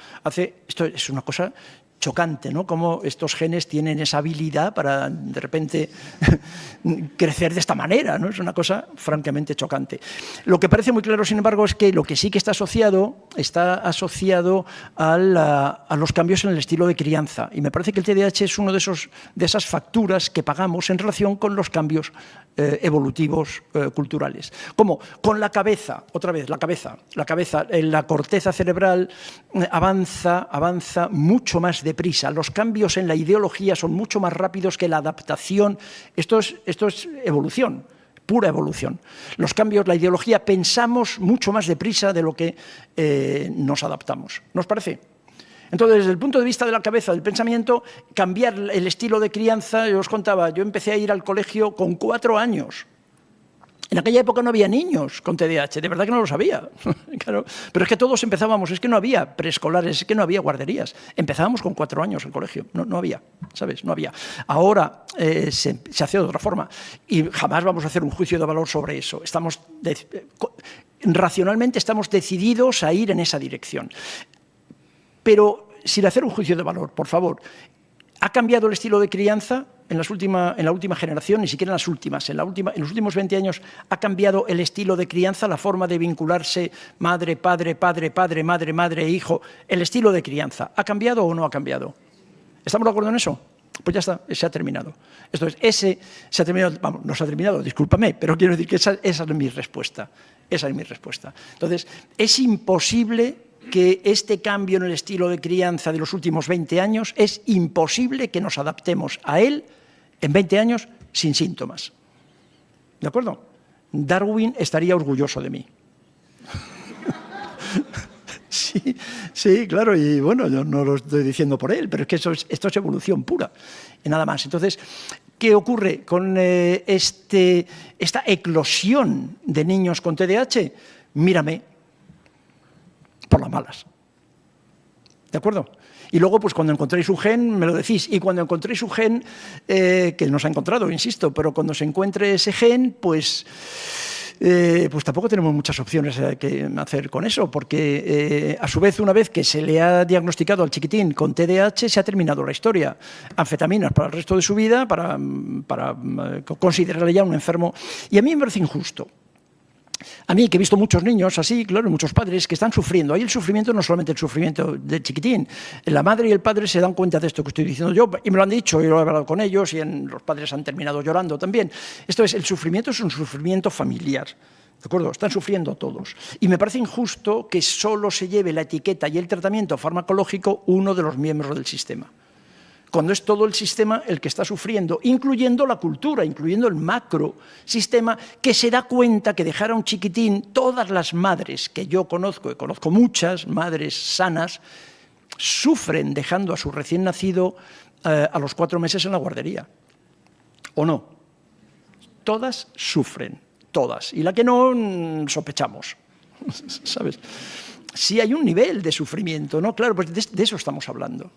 Esto es una cosa chocante, ¿no? Cómo estos genes tienen esa habilidad para, de repente, crecer de esta manera, ¿no? Es una cosa francamente chocante. Lo que parece muy claro, sin embargo, es que lo que sí que está asociado a los cambios en el estilo de crianza. Y me parece que el TDAH es uno de esas facturas que pagamos en relación con los cambios evolutivos culturales. ¿Cómo? Con la cabeza, otra vez, la cabeza, la corteza cerebral avanza mucho más deprisa. Los cambios en la ideología son mucho más rápidos que la adaptación. Esto es evolución, pura evolución. Los cambios, la ideología, pensamos mucho más deprisa de lo que nos adaptamos. ¿Nos parece? Entonces, desde el punto de vista de la cabeza, del pensamiento, cambiar el estilo de crianza, yo os contaba, yo empecé a ir al colegio con 4 años. En aquella época no había niños con TDAH, de verdad que no lo sabía. Claro. Pero es que todos empezábamos, es que no había preescolares, es que no había guarderías. Empezábamos con 4 años el colegio, no había, ¿sabes? No había. Ahora se hace de otra forma y jamás vamos a hacer un juicio de valor sobre eso. Racionalmente estamos decididos a ir en esa dirección. Pero sin hacer un juicio de valor, por favor, ¿ha cambiado el estilo de crianza? en la última generación, ni siquiera en las últimas, en los últimos 20 años ha cambiado el estilo de crianza, la forma de vincularse madre, padre, padre, padre, madre, madre, hijo, el estilo de crianza? ¿Ha cambiado o no ha cambiado? ¿Estamos de acuerdo en eso? Pues ya está, se ha terminado. Esto es, ese se ha terminado, vamos, no se ha terminado, discúlpame, pero quiero decir que esa es mi respuesta. Esa es mi respuesta. Entonces, es imposible que este cambio en el estilo de crianza de los últimos 20 años, es imposible que nos adaptemos a él en 20 años sin síntomas. ¿De acuerdo? Darwin estaría orgulloso de mí. Sí, claro, y bueno, yo no lo estoy diciendo por él, pero es que esto es evolución pura, y nada más. Entonces, ¿qué ocurre con esta eclosión de niños con TDAH? Mírame, por las malas. ¿De acuerdo? Y luego, pues cuando encontréis un gen, me lo decís. Y cuando encontréis un gen, que nos ha encontrado, insisto, pero cuando se encuentre ese gen, pues tampoco tenemos muchas opciones que hacer con eso, porque a su vez, una vez que se le ha diagnosticado al chiquitín con TDAH, se ha terminado la historia. Anfetaminas para el resto de su vida, para considerarle ya un enfermo. Y a mí me parece injusto. A mí, que he visto muchos niños así, claro, muchos padres que están sufriendo. Ahí el sufrimiento no es solamente el sufrimiento del chiquitín. La madre y el padre se dan cuenta de esto que estoy diciendo yo, y me lo han dicho, y lo he hablado con ellos, y los padres han terminado llorando también. Esto es, el sufrimiento es un sufrimiento familiar. ¿De acuerdo? Están sufriendo todos. Y me parece injusto que solo se lleve la etiqueta y el tratamiento farmacológico uno de los miembros del sistema, cuando es todo el sistema el que está sufriendo, incluyendo la cultura, incluyendo el macrosistema, que se da cuenta que dejar a un chiquitín, todas las madres que yo conozco, y conozco muchas madres sanas, sufren dejando a su recién nacido a los 4 meses en la guardería. ¿O no? Todas sufren, todas. Y la que no, sospechamos, ¿sabes? Sí hay un nivel de sufrimiento, ¿no? Claro, pues de eso estamos hablando,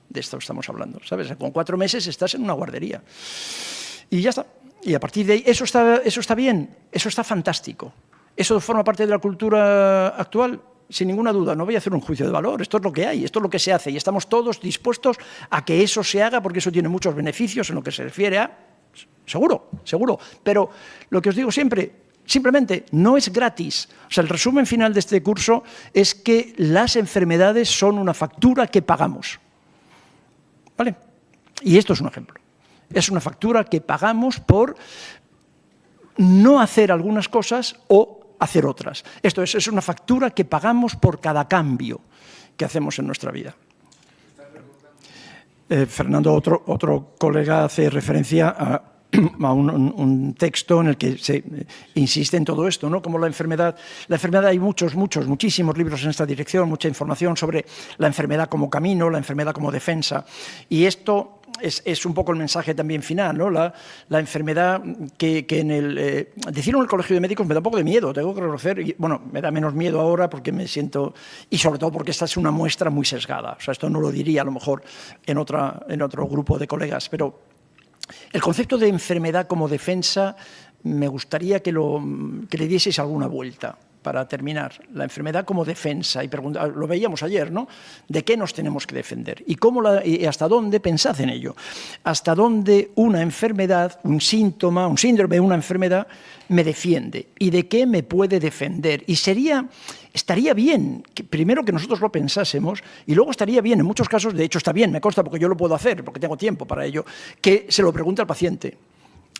¿sabes? Con 4 meses estás en una guardería. Y ya está. Y a partir de ahí, eso está bien, eso está fantástico. ¿Eso forma parte de la cultura actual? Sin ninguna duda, no voy a hacer un juicio de valor, esto es lo que hay, esto es lo que se hace, y estamos todos dispuestos a que eso se haga, porque eso tiene muchos beneficios en lo que se refiere a... Seguro, pero lo que os digo siempre... Simplemente no es gratis. O sea, el resumen final de este curso es que las enfermedades son una factura que pagamos. ¿Vale? Y esto es un ejemplo. Es una factura que pagamos por no hacer algunas cosas o hacer otras. Esto es una factura que pagamos por cada cambio que hacemos en nuestra vida. Fernando, otro colega, hace referencia a un texto en el que se insiste en todo esto, ¿no? Como la enfermedad hay muchísimos libros en esta dirección, mucha información sobre la enfermedad como camino, la enfermedad como defensa. Y esto es un poco el mensaje también final, ¿no? La enfermedad que en el... decirlo en el colegio de médicos me da un poco de miedo, tengo que reconocer, y, bueno, me da menos miedo ahora porque me siento... Y sobre todo porque esta es una muestra muy sesgada. O sea, esto no lo diría a lo mejor en otro grupo de colegas, pero... El concepto de enfermedad como defensa me gustaría que le dieseis alguna vuelta para terminar. La enfermedad como defensa, y lo veíamos ayer, ¿no? ¿De qué nos tenemos que defender? ¿Y hasta dónde? Pensad en ello. ¿Hasta dónde una enfermedad, un síntoma, un síndrome, una enfermedad me defiende? ¿Y de qué me puede defender? Y estaría bien, primero que nosotros lo pensásemos, y luego estaría bien, en muchos casos, de hecho está bien, me consta porque yo lo puedo hacer, porque tengo tiempo para ello, que se lo pregunte al paciente.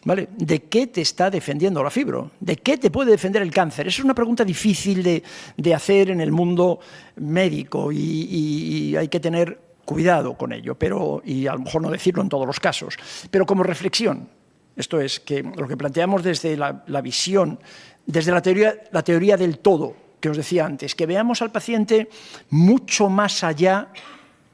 ¿Vale? ¿De qué te está defendiendo la fibro? ¿De qué te puede defender el cáncer? Esa es una pregunta difícil de hacer en el mundo médico y hay que tener cuidado con ello, y a lo mejor no decirlo en todos los casos, pero como reflexión. Esto es, que lo que planteamos desde la visión, desde la teoría del todo, que os decía antes, que veamos al paciente mucho más allá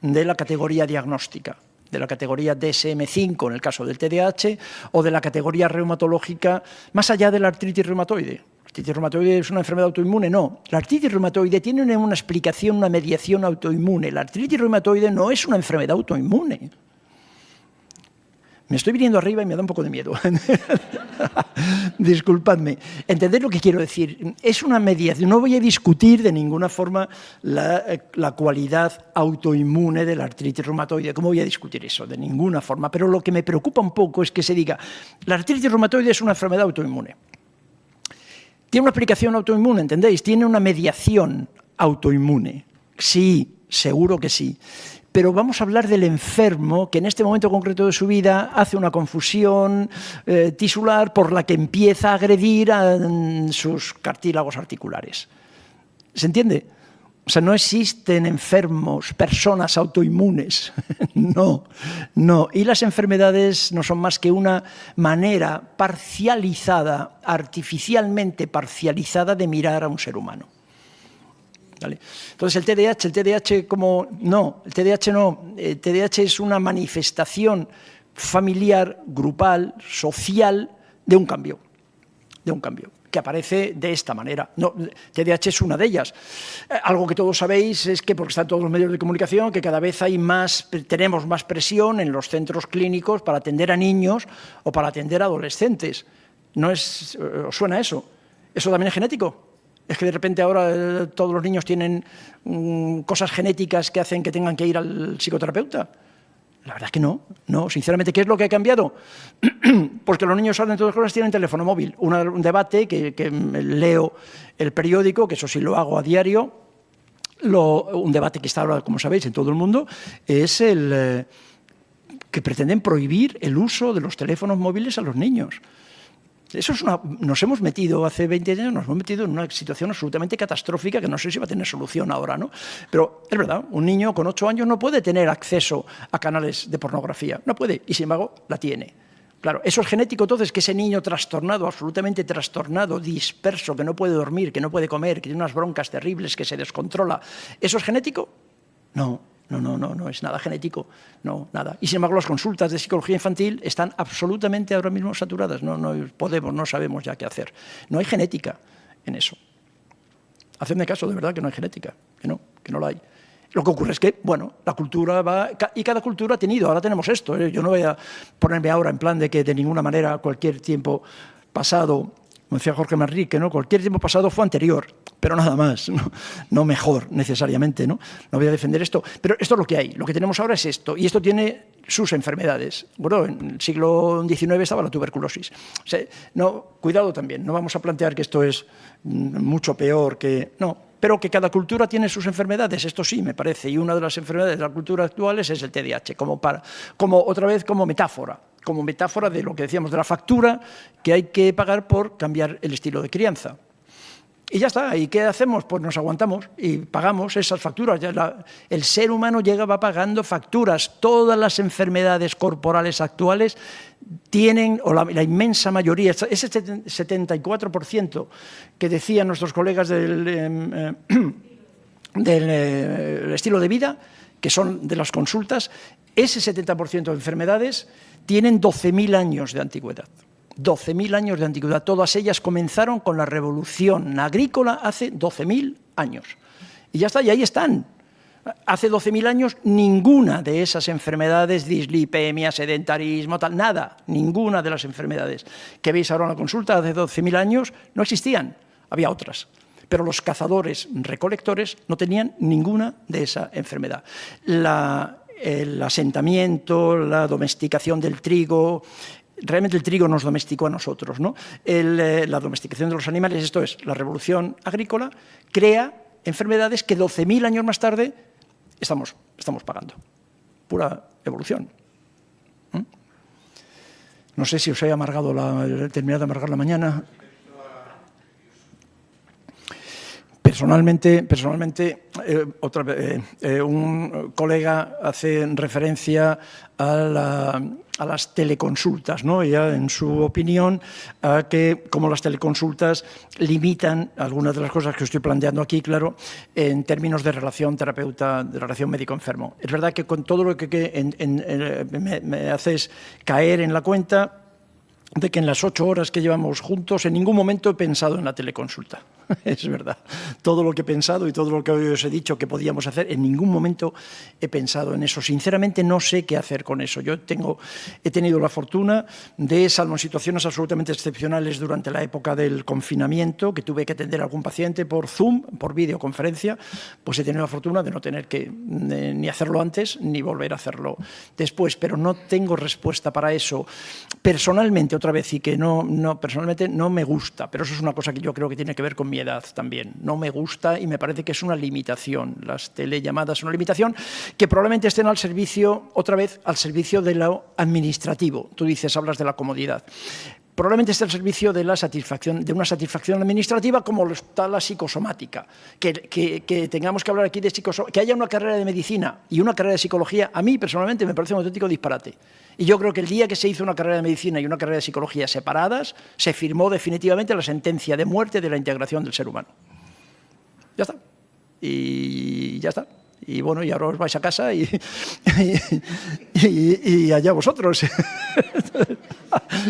de la categoría diagnóstica, de la categoría DSM-5 en el caso del TDAH, o de la categoría reumatológica, más allá de la artritis reumatoide. ¿La artritis reumatoide es una enfermedad autoinmune? No. La artritis reumatoide tiene una explicación, una mediación autoinmune. La artritis reumatoide no es una enfermedad autoinmune. Me estoy viniendo arriba y me da un poco de miedo. Disculpadme. ¿Entendéis lo que quiero decir? Es una mediación. No voy a discutir de ninguna forma la cualidad autoinmune de la artritis reumatoide. ¿Cómo voy a discutir eso? De ninguna forma. Pero lo que me preocupa un poco es que se diga, la artritis reumatoide es una enfermedad autoinmune. Tiene una explicación autoinmune, ¿entendéis? Tiene una mediación autoinmune. Sí, seguro que sí. Pero vamos a hablar del enfermo que en este momento concreto de su vida hace una confusión tisular por la que empieza a agredir a sus cartílagos articulares. ¿Se entiende? O sea, no existen enfermos, personas autoinmunes. No, no. Y las enfermedades no son más que una manera parcializada, artificialmente parcializada de mirar a un ser humano. ¿Vale? Entonces el TDAH como no, el TDAH es una manifestación familiar, grupal, social de un cambio, que aparece de esta manera. No, TDAH es una de ellas. Algo que todos sabéis es que, porque están todos los medios de comunicación, que cada vez tenemos más presión en los centros clínicos para atender a niños o para atender a adolescentes. ¿Os suena eso? ¿Eso también es genético? ¿Es que de repente ahora todos los niños tienen cosas genéticas que hacen que tengan que ir al psicoterapeuta? La verdad es que no. Sinceramente, ¿qué es lo que ha cambiado? Pues que los niños ahora en todas las cosas tienen teléfono móvil. Un debate que leo el periódico, que eso sí lo hago a diario, un debate que está ahora, como sabéis, en todo el mundo, es el que pretenden prohibir el uso de los teléfonos móviles a los niños. Nos hemos metido hace 20 años, nos hemos metido en una situación absolutamente catastrófica que no sé si va a tener solución ahora, ¿no? Pero es verdad, un niño con 8 años no puede tener acceso a canales de pornografía, no puede, y sin embargo la tiene. Claro, eso es genético, entonces, que ese niño trastornado, absolutamente trastornado, disperso, que no puede dormir, que no puede comer, que tiene unas broncas terribles, que se descontrola, ¿eso es genético? No es nada genético, no, nada. Y sin embargo las consultas de psicología infantil están absolutamente ahora mismo saturadas, no sabemos ya qué hacer. No hay genética en eso. Hacedme caso, de verdad, que no hay genética, que no la hay. Lo que ocurre es que, bueno, la cultura va... Y cada cultura ha tenido, ahora tenemos esto. Yo no voy a ponerme ahora en plan de que de ninguna manera cualquier tiempo pasado, como decía Jorge Manrique, ¿no? Cualquier tiempo pasado fue anterior, pero nada más, no mejor necesariamente, ¿no? No voy a defender esto, pero esto es lo que hay. Lo que tenemos ahora es esto, y esto tiene sus enfermedades. Bueno, en el siglo XIX estaba la tuberculosis. O sea, cuidado también, no vamos a plantear que esto es mucho peor que... No, pero que cada cultura tiene sus enfermedades, esto sí me parece, y una de las enfermedades de la cultura actuales es el TDAH, otra vez como metáfora de lo que decíamos, de la factura que hay que pagar por cambiar el estilo de crianza. Y ya está, ¿y qué hacemos? Pues nos aguantamos y pagamos esas facturas. El ser humano va pagando facturas. Todas las enfermedades corporales actuales tienen, o la inmensa mayoría, ese 74% que decían nuestros colegas del estilo de vida, que son de las consultas, ese 70% de enfermedades tienen 12.000 años de antigüedad. 12.000 años de antigüedad. Todas ellas comenzaron con la revolución agrícola hace 12.000 años. Y ya está, y ahí están. Hace 12.000 años ninguna de esas enfermedades, dislipemia, sedentarismo, nada, ninguna de las enfermedades que veis ahora en la consulta hace 12.000 años no existían, había otras. Pero los cazadores recolectores no tenían ninguna de esa enfermedad. El asentamiento, la domesticación del trigo... Realmente el trigo nos domesticó a nosotros, ¿no? La domesticación de los animales, esto es, la revolución agrícola, crea enfermedades que 12.000 años más tarde estamos pagando. Pura evolución. No sé si os he terminado de amargar la mañana. Personalmente un colega hace referencia a las teleconsultas, ¿no? Ya en su opinión, a que como las teleconsultas limitan algunas de las cosas que estoy planteando aquí, claro, en términos de relación terapeuta, de relación médico-enfermo. Es verdad que con todo lo que me haces caer en la cuenta de que en las 8 horas que llevamos juntos en ningún momento he pensado en la teleconsulta. es verdad. Todo lo que he pensado y todo lo que os he dicho que podíamos hacer, en ningún momento he pensado en eso. Sinceramente no sé qué hacer con eso. Yo he tenido la fortuna de, salvo en situaciones absolutamente excepcionales durante la época del confinamiento, que tuve que atender a algún paciente por Zoom, por videoconferencia, pues he tenido la fortuna de no tener que ni hacerlo antes ni volver a hacerlo después. Pero no tengo respuesta para eso. Personalmente, otra vez, y que personalmente no me gusta, pero eso es una cosa que yo creo que tiene que ver con mi edad también. No me gusta y me parece que es una limitación. Las telellamadas son una limitación que probablemente estén al servicio, otra vez, al servicio de lo administrativo. Tú dices, hablas de la comodidad. Probablemente esté al servicio de una satisfacción administrativa como lo está la psicosomática. Que tengamos que hablar aquí de psicosomática, que haya una carrera de medicina y una carrera de psicología, a mí personalmente me parece un auténtico disparate. Y yo creo que el día que se hizo una carrera de medicina y una carrera de psicología separadas, se firmó definitivamente la sentencia de muerte de la integración del ser humano. Ya está. Y ya está. Y bueno, y ahora os vais a casa y allá vosotros.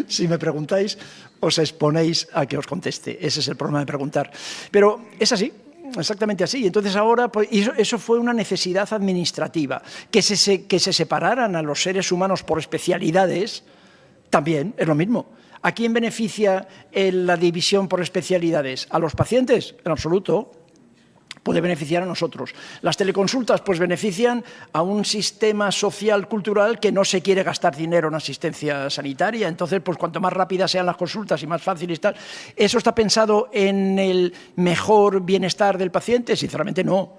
Si me preguntáis, os exponéis a que os conteste. Ese es el problema de preguntar. Pero es así, exactamente así. Entonces ahora, pues, eso fue una necesidad administrativa. Que se separaran a los seres humanos por especialidades, también es lo mismo. ¿A quién beneficia la división por especialidades? ¿A los pacientes? En absoluto. Puede beneficiar a nosotros. Las teleconsultas pues benefician a un sistema social, cultural, que no se quiere gastar dinero en asistencia sanitaria. Entonces, pues cuanto más rápidas sean las consultas y más fáciles y tal. ¿Eso está pensado en el mejor bienestar del paciente? Sinceramente no.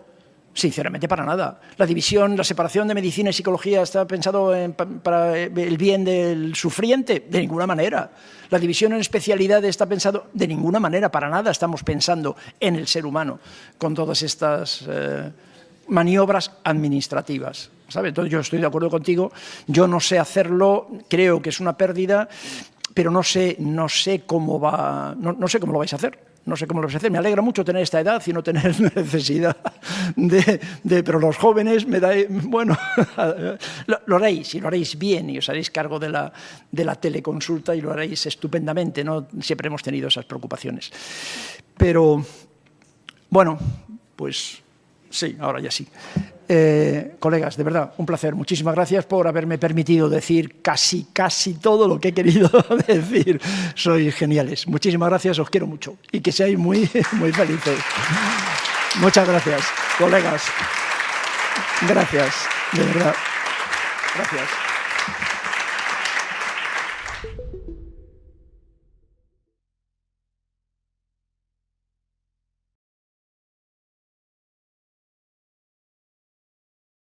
Sinceramente, para nada. La división, la separación de medicina y psicología está pensado para el bien del sufriente, de ninguna manera. La división en especialidades está pensado de ninguna manera, para nada estamos pensando en el ser humano con todas estas maniobras administrativas, ¿sabes? Entonces yo estoy de acuerdo contigo, yo no sé hacerlo, creo que es una pérdida, pero no sé cómo no sé cómo lo vais a hacer. No sé cómo lo vais a hacer. Me alegra mucho tener esta edad y no tener necesidad pero los jóvenes me da... Bueno, lo haréis, y lo haréis bien, y os haréis cargo de la teleconsulta y lo haréis estupendamente, ¿no? Siempre hemos tenido esas preocupaciones. Pero, bueno, pues sí, ahora ya sí. Colegas, de verdad, un placer. Muchísimas gracias por haberme permitido decir casi todo lo que he querido decir. Sois geniales. Muchísimas gracias, os quiero mucho y que seáis muy felices. Muchas gracias, colegas. Gracias, de verdad. Gracias.